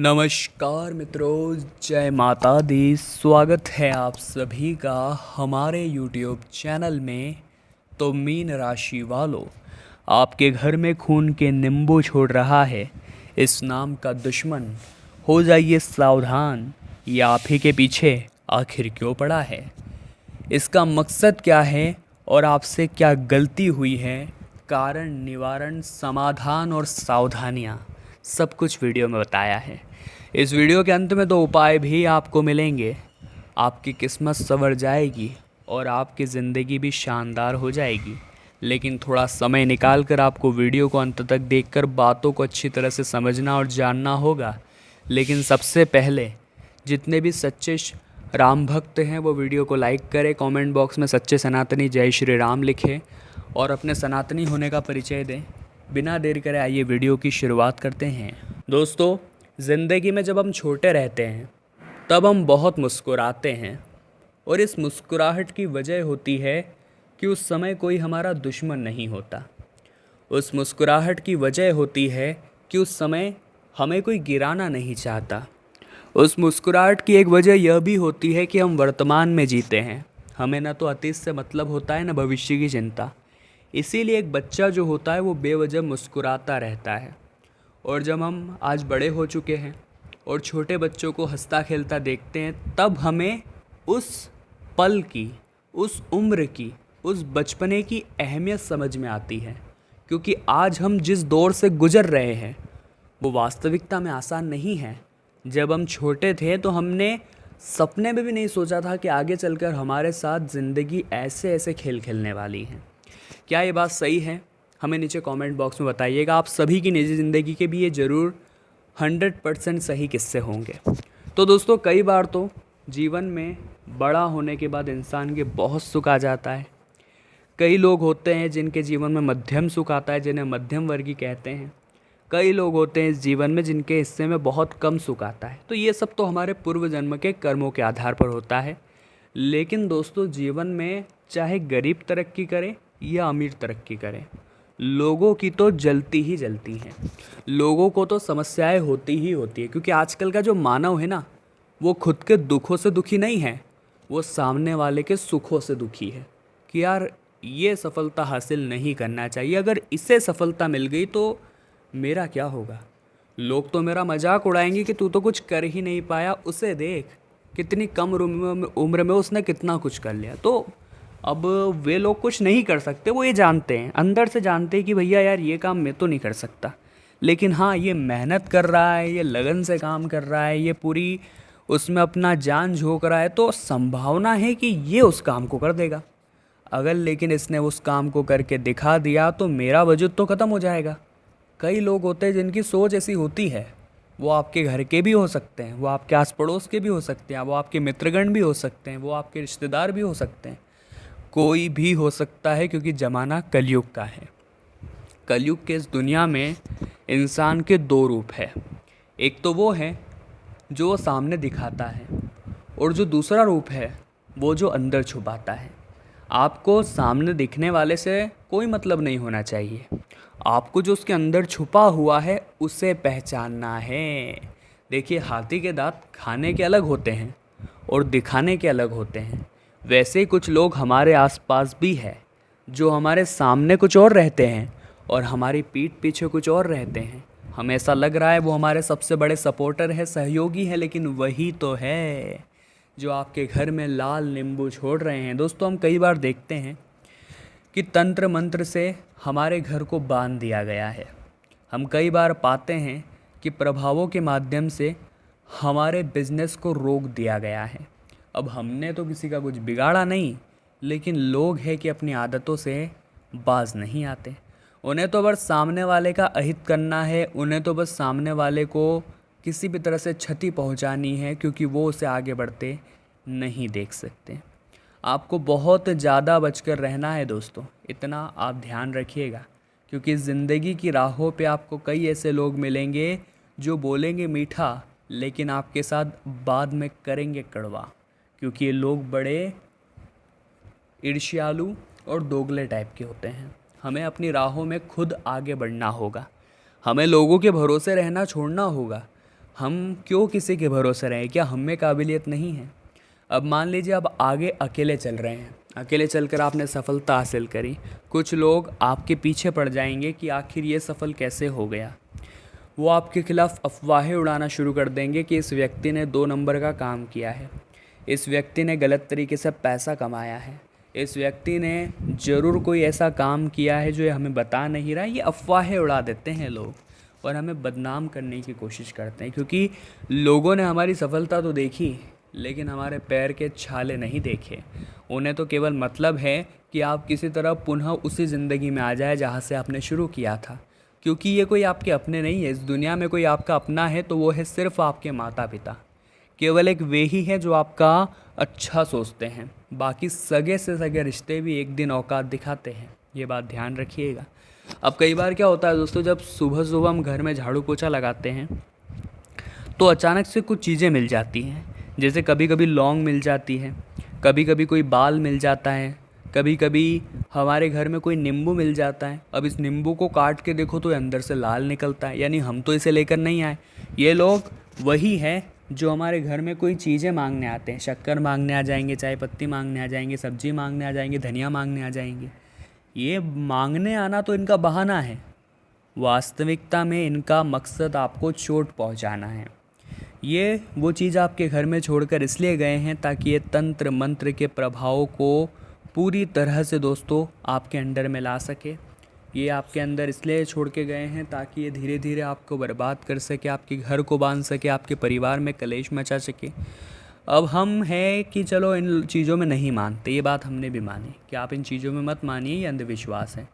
नमस्कार मित्रों, जय माता दी। स्वागत है आप सभी का हमारे YouTube चैनल में। तो मीन राशि वालों, आपके घर में खून के नींबू छोड़ रहा है इस नाम का दुश्मन। हो जाइए सावधान, ये आप ही के पीछे आखिर क्यों पड़ा है, इसका मकसद क्या है और आपसे क्या गलती हुई है। कारण, निवारण, समाधान और सावधानियाँ सब कुछ वीडियो में बताया है। इस वीडियो के अंत में तो उपाय भी आपको मिलेंगे। आपकी किस्मत संवर जाएगी और आपकी ज़िंदगी भी शानदार हो जाएगी। लेकिन थोड़ा समय निकाल कर आपको वीडियो को अंत तक देखकर बातों को अच्छी तरह से समझना और जानना होगा। लेकिन सबसे पहले जितने भी सच्चे राम भक्त हैं वो वीडियो को लाइक करें, कमेंट बॉक्स में सच्चे सनातनी जय श्री राम लिखें और अपने सनातनी होने का परिचय दें। बिना देर करे आइए वीडियो की शुरुआत करते हैं। दोस्तों, ज़िंदगी में जब हम छोटे रहते हैं तब हम बहुत मुस्कुराते हैं और इस मुस्कुराहट की वजह होती है कि उस समय कोई हमारा दुश्मन नहीं होता। उस मुस्कुराहट की वजह होती है कि उस समय हमें कोई गिराना नहीं चाहता। उस मुस्कुराहट की एक वजह यह भी होती है कि हम वर्तमान में जीते हैं। हमें ना तो अतीत से मतलब होता है, ना भविष्य की चिंता। इसीलिए एक बच्चा जो होता है वो बेवजह मुस्कुराता रहता है। और जब हम आज बड़े हो चुके हैं और छोटे बच्चों को हंसता खेलता देखते हैं, तब हमें उस पल की, उस उम्र की, उस बचपने की अहमियत समझ में आती है। क्योंकि आज हम जिस दौर से गुजर रहे हैं वो वास्तविकता में आसान नहीं है। जब हम छोटे थे तो हमने सपने में भी नहीं सोचा था कि आगे चलकर हमारे साथ ज़िंदगी ऐसे ऐसे खेल खेलने वाली है। क्या ये बात सही है? हमें नीचे कमेंट बॉक्स में बताइएगा। आप सभी की निजी ज़िंदगी के भी ये ज़रूर 100% सही किस्से होंगे। तो दोस्तों, कई बार तो जीवन में बड़ा होने के बाद इंसान के बहुत सुख आ जाता है। कई लोग होते हैं जिनके जीवन में मध्यम सुख आता है, जिन्हें मध्यम वर्गीय कहते हैं। कई लोग होते हैं इस जीवन में जिनके हिस्से में बहुत कम सुख आता है। तो ये सब तो हमारे पूर्व जन्म के कर्मों के आधार पर होता है। लेकिन दोस्तों, जीवन में चाहे गरीब तरक्की करे या अमीर तरक्की करे, लोगों की तो जलती ही जलती हैं। लोगों को तो समस्याएं होती ही होती है। क्योंकि आजकल का जो मानव है ना, वो खुद के दुखों से दुखी नहीं है, वो सामने वाले के सुखों से दुखी है कि यार ये सफलता हासिल नहीं करना चाहिए, अगर इसे सफलता मिल गई तो मेरा क्या होगा। लोग तो मेरा मजाक उड़ाएंगे कि तू तो कुछ कर ही नहीं पाया, उसे देख कितनी कम उम्र में उसने कितना कुछ कर लिया। तो अब वे लोग कुछ नहीं कर सकते, वो ये जानते हैं, अंदर से जानते हैं कि भैया यार ये काम मैं तो नहीं कर सकता। लेकिन हाँ, ये मेहनत कर रहा है, ये लगन से काम कर रहा है, ये पूरी उसमें अपना जान झोंक रहा है, तो संभावना है कि ये उस काम को कर देगा। अगर लेकिन इसने उस काम को करके दिखा दिया तो मेरा वजूद तो ख़त्म हो जाएगा। कई लोग होते हैं जिनकी सोच ऐसी होती है। वो आपके घर के भी हो सकते हैं, वो आपके आस पड़ोस के भी हो सकते हैं, वो आपके मित्रगण भी हो सकते हैं, वो आपके रिश्तेदार भी हो सकते हैं। कोई भी हो सकता है, क्योंकि ज़माना कलयुग का है। कलयुग के इस दुनिया में इंसान के दो रूप है। एक तो वो है जो वो सामने दिखाता है, और जो दूसरा रूप है वो जो अंदर छुपाता है। आपको सामने दिखने वाले से कोई मतलब नहीं होना चाहिए। आपको जो उसके अंदर छुपा हुआ है उसे पहचानना है। देखिए, हाथी के दांत खाने के अलग होते हैं और दिखाने के अलग होते हैं। वैसे ही कुछ लोग हमारे आसपास भी है जो हमारे सामने कुछ और रहते हैं और हमारी पीठ पीछे कुछ और रहते हैं। हमें ऐसा लग रहा है वो हमारे सबसे बड़े सपोर्टर है, सहयोगी है, लेकिन वही तो है जो आपके घर में लाल नींबू छोड़ रहे हैं। दोस्तों, हम कई बार देखते हैं कि तंत्र मंत्र से हमारे घर को बांध दिया गया है। हम कई बार पाते हैं कि प्रभावों के माध्यम से हमारे बिजनेस को रोक दिया गया है। अब हमने तो किसी का कुछ बिगाड़ा नहीं, लेकिन लोग हैं कि अपनी आदतों से बाज नहीं आते। उन्हें तो बस सामने वाले का अहित करना है, उन्हें तो बस सामने वाले को किसी भी तरह से क्षति पहुंचानी है, क्योंकि वो उसे आगे बढ़ते नहीं देख सकते। आपको बहुत ज़्यादा बचकर रहना है दोस्तों, इतना आप ध्यान रखिएगा। क्योंकि ज़िंदगी की राहों पे आपको कई ऐसे लोग मिलेंगे जो बोलेंगे मीठा, लेकिन आपके साथ बाद में करेंगे कड़वा। क्योंकि ये लोग बड़े ईर्ष्यालु और दोगले टाइप के होते हैं। हमें अपनी राहों में खुद आगे बढ़ना होगा। हमें लोगों के भरोसे रहना छोड़ना होगा। हम क्यों किसी के भरोसे रहें? क्या हम में काबिलियत नहीं है? अब मान लीजिए आप आगे अकेले चल रहे हैं, अकेले चलकर आपने सफलता हासिल करी, कुछ लोग आपके पीछे पड़ जाएंगे कि आखिर ये सफल कैसे हो गया। वो आपके खिलाफ अफवाहें उड़ाना शुरू कर देंगे कि इस व्यक्ति ने 2 नंबर का काम किया है, इस व्यक्ति ने गलत तरीके से पैसा कमाया है, इस व्यक्ति ने ज़रूर कोई ऐसा काम किया है जो ये हमें बता नहीं रहा। ये अफवाहें उड़ा देते हैं लोग और हमें बदनाम करने की कोशिश करते हैं, क्योंकि लोगों ने हमारी सफलता तो देखी लेकिन हमारे पैर के छाले नहीं देखे। उन्हें तो केवल मतलब है कि आप किसी तरह पुनः उसी ज़िंदगी में आ जाए जहाँ से आपने शुरू किया था, क्योंकि ये कोई आपके अपने नहीं है। इस दुनिया में कोई आपका अपना है तो वो है सिर्फ आपके माता पिता। केवल एक वे ही है जो आपका अच्छा सोचते हैं, बाकी सगे से सगे रिश्ते भी एक दिन औकात दिखाते हैं, ये बात ध्यान रखिएगा। अब कई बार क्या होता है दोस्तों, जब सुबह सुबह हम घर में झाड़ू पोछा लगाते हैं तो अचानक से कुछ चीज़ें मिल जाती हैं। जैसे कभी कभी लौंग मिल जाती है, कभी कभी कोई बाल मिल जाता है, कभी कभी हमारे घर में कोई नींबू मिल जाता है। अब इस नींबू को काट के देखो तो अंदर से लाल निकलता है, यानी हम तो इसे लेकर नहीं आए। ये लोग वही हैं जो हमारे घर में कोई चीज़ें मांगने आते हैं। शक्कर मांगने आ जाएंगे, चाय पत्ती मांगने आ जाएंगे, सब्जी मांगने आ जाएंगे, धनिया मांगने आ जाएंगे। ये मांगने आना तो इनका बहाना है, वास्तविकता में इनका मकसद आपको चोट पहुंचाना है। ये वो चीज़ आपके घर में छोड़कर इसलिए गए हैं ताकि ये तंत्र मंत्र के प्रभावों को पूरी तरह से दोस्तों आपके अंडर में ला सके। ये आपके अंदर इसलिए छोड़ के गए हैं ताकि ये धीरे धीरे आपको बर्बाद कर सके, आपके घर को बांध सके, आपके परिवार में कलेश मचा सके। अब हम हैं कि चलो इन चीज़ों में नहीं मानते, ये बात हमने भी मानी कि आप इन चीज़ों में मत मानिए, ये अंधविश्वास है।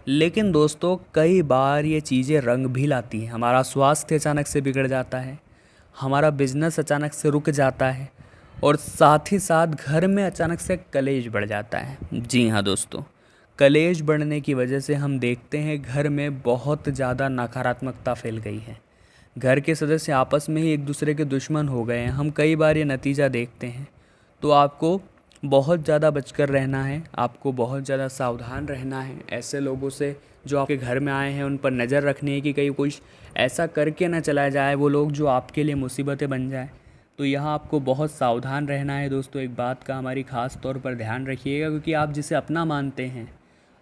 लेकिन दोस्तों कई बार ये चीज़ें रंग भी लाती हैं। हमारा स्वास्थ्य अचानक से बिगड़ जाता है, हमारा बिजनेस अचानक से रुक जाता है और साथ ही साथ घर में अचानक से कलेश बढ़ जाता है। जी हाँ दोस्तों, कलेश बढ़ने की वजह से हम देखते हैं घर में बहुत ज़्यादा नकारात्मकता फैल गई है। घर के सदस्य आपस में ही एक दूसरे के दुश्मन हो गए हैं। हम कई बार ये नतीजा देखते हैं। तो आपको बहुत ज़्यादा बचकर रहना है, आपको बहुत ज़्यादा सावधान रहना है। ऐसे लोगों से जो आपके घर में आए हैं उन पर नज़र रखनी है कि कहीं कुछ ऐसा करके ना चला जाए वो लोग जो आपके लिए मुसीबतें बन जाए। तो यहाँ आपको बहुत सावधान रहना है दोस्तों। एक बात का हमारी ख़ास तौर पर ध्यान रखिएगा, क्योंकि आप जिसे अपना मानते हैं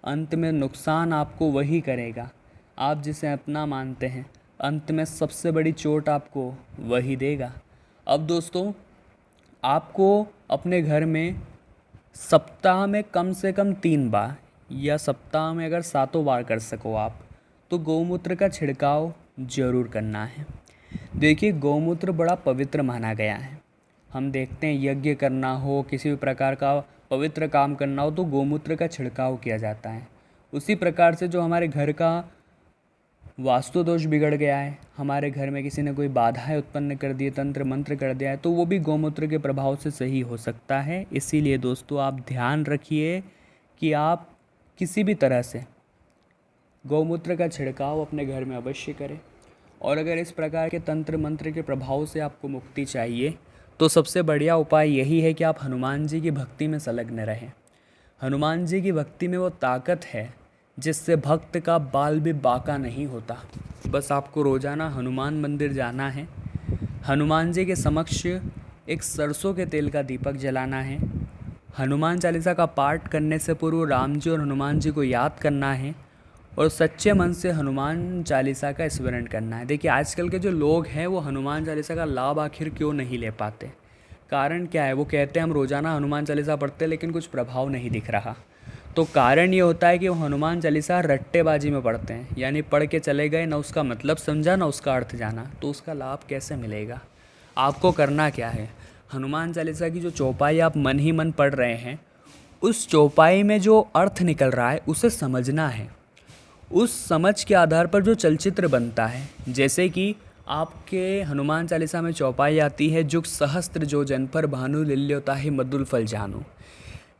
अंत में नुकसान आपको वही करेगा। आप जिसे अपना मानते हैं अंत में सबसे बड़ी चोट आपको वही देगा। अब दोस्तों आपको अपने घर में सप्ताह में कम से कम 3 बार या सप्ताह में अगर 7 बार कर सको आप, तो गौमूत्र का छिड़काव ज़रूर करना है। देखिए गौमूत्र बड़ा पवित्र माना गया है। हम देखते हैं यज्ञ करना हो, किसी भी प्रकार का पवित्र काम करना हो तो गौमूत्र का छिड़काव किया जाता है। उसी प्रकार से जो हमारे घर का वास्तु दोष बिगड़ गया है, हमारे घर में किसी ने कोई बाधाएं उत्पन्न कर दी, तंत्र मंत्र कर दिया है, तो वो भी गौमूत्र के प्रभाव से सही हो सकता है। इसीलिए दोस्तों आप ध्यान रखिए कि आप किसी भी तरह से गौमूत्र का छिड़काव अपने घर में अवश्य करें। और अगर इस प्रकार के तंत्र मंत्र के प्रभाव से आपको मुक्ति चाहिए तो सबसे बढ़िया उपाय यही है कि आप हनुमान जी की भक्ति में संलग्न रहें। हनुमान जी की भक्ति में वो ताकत है जिससे भक्त का बाल भी बाका नहीं होता। बस आपको रोज़ाना हनुमान मंदिर जाना है, हनुमान जी के समक्ष एक सरसों के तेल का दीपक जलाना है, हनुमान चालीसा का पाठ करने से पूर्व राम जी और हनुमान जी को याद करना है और सच्चे मन से हनुमान चालीसा का स्मरण करना है। देखिए आजकल के जो लोग हैं वो हनुमान चालीसा का लाभ आखिर क्यों नहीं ले पाते? कारण क्या है? वो कहते हैं हम रोज़ाना हनुमान चालीसा पढ़ते हैं लेकिन कुछ प्रभाव नहीं दिख रहा। तो कारण ये होता है कि वो हनुमान चालीसा रट्टेबाजी में पढ़ते हैं, यानी पढ़ के चले गए, ना उसका मतलब समझा ना उसका अर्थ जाना, तो उसका लाभ कैसे मिलेगा? आपको करना क्या है, हनुमान चालीसा की जो चौपाई आप मन ही मन पढ़ रहे हैं, उस चौपाई में जो अर्थ निकल रहा है उसे समझना है। उस समझ के आधार पर जो चलचित्र बनता है, जैसे कि आपके हनुमान चालीसा में चौपाई आती है, जुग सहस्त्र जो जन पर भानु लिल्योताहि मधुर फल जानू।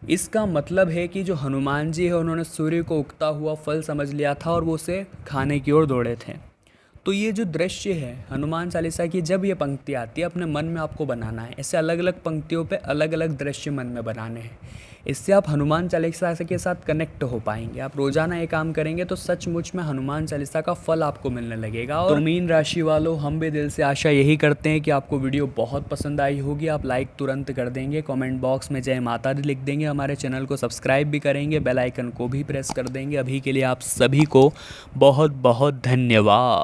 इसका मतलब है कि जो हनुमान जी है उन्होंने सूर्य को उगता हुआ फल समझ लिया था और वो उसे खाने की ओर दौड़े थे। तो ये जो दृश्य है हनुमान चालीसा की, जब ये पंक्ति आती है अपने मन में आपको बनाना है। ऐसे अलग अलग पंक्तियों पे अलग अलग दृश्य मन में बनाने हैं। इससे आप हनुमान चालीसा के साथ कनेक्ट हो पाएंगे। आप रोज़ाना ये काम करेंगे तो सचमुच में हनुमान चालीसा का फल आपको मिलने लगेगा। और तो मीन राशि वालों, हम भी दिल से आशा यही करते हैं कि आपको वीडियो बहुत पसंद आई होगी। आप लाइक तुरंत कर देंगे, कमेंट बॉक्स में जय माता दी लिख देंगे, हमारे चैनल को सब्सक्राइब भी करेंगे, बेल आइकन को भी प्रेस कर देंगे। अभी के लिए आप सभी को बहुत बहुत धन्यवाद।